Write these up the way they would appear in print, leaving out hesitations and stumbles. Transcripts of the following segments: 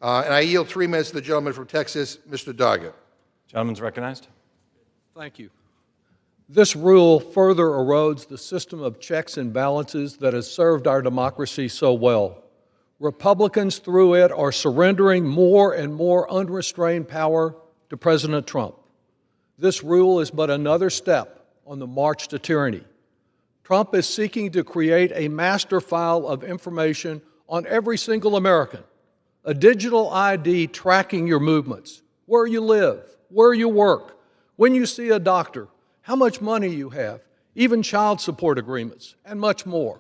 And I yield 3 minutes to the gentleman from Texas, Mr. Doggett. Gentleman's recognized. Thank you. This rule further erodes the system of checks and balances that has served our democracy so well. Republicans, through it, are surrendering more and more unrestrained power to President Trump. This rule is but another step on the march to tyranny. Trump is seeking to create a master file of information on every single American, a digital ID tracking your movements, where you live, where you work, when you see a doctor, how much money you have, even child support agreements, and much more.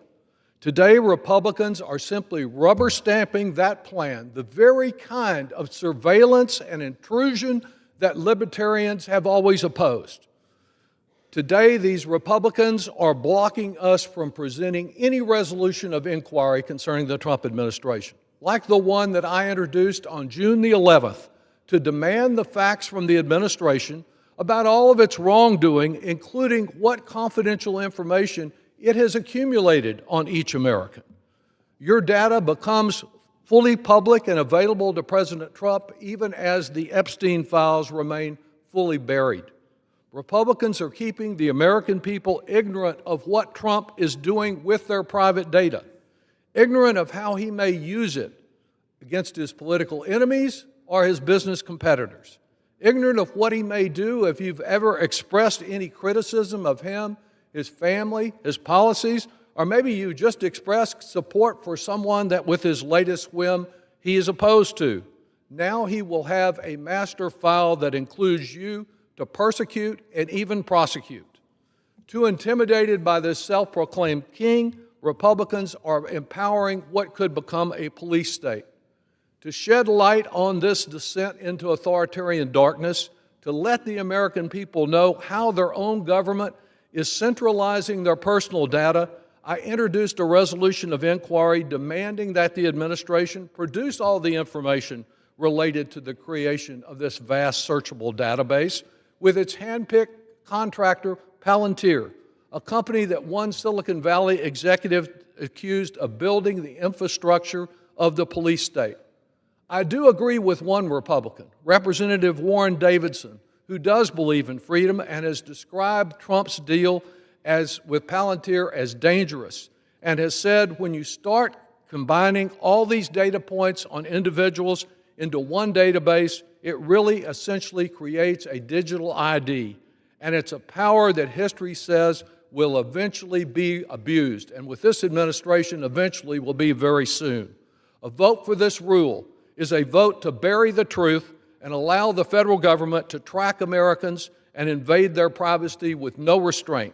Today, Republicans are simply rubber stamping that plan, the very kind of surveillance and intrusion that libertarians have always opposed. Today, these Republicans are blocking us from presenting any resolution of inquiry concerning the Trump administration, like the one that I introduced on June the 11th to demand the facts from the administration about all of its wrongdoing, including what confidential information it has accumulated on each American. Your data becomes fully public and available to President Trump, even as the Epstein files remain fully buried. Republicans are keeping the American people ignorant of what Trump is doing with their private data, ignorant of how he may use it against his political enemies or his business competitors, ignorant of what he may do if you've ever expressed any criticism of him, his family, his policies, or maybe you just expressed support for someone that with his latest whim he is opposed to. Now he will have a master file that includes you to persecute and even prosecute. Too intimidated by this self-proclaimed king, Republicans are empowering what could become a police state. To shed light on this descent into authoritarian darkness, to let the American people know how their own government is centralizing their personal data, I introduced a resolution of inquiry demanding that the administration produce all the information related to the creation of this vast searchable database with its hand-picked contractor, Palantir, a company that one Silicon Valley executive accused of building the infrastructure of the police state. I do agree with one Republican, Representative Warren Davidson, who does believe in freedom and has described Trump's deal with Palantir as dangerous, and has said when you start combining all these data points on individuals into one database, it really essentially creates a digital ID, and it's a power that history says will eventually be abused, and with this administration eventually will be very soon. A vote for this rule is a vote to bury the truth and allow the federal government to track Americans and invade their privacy with no restraint.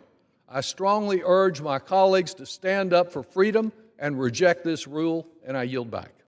I strongly urge my colleagues to stand up for freedom and reject this rule, and I yield back.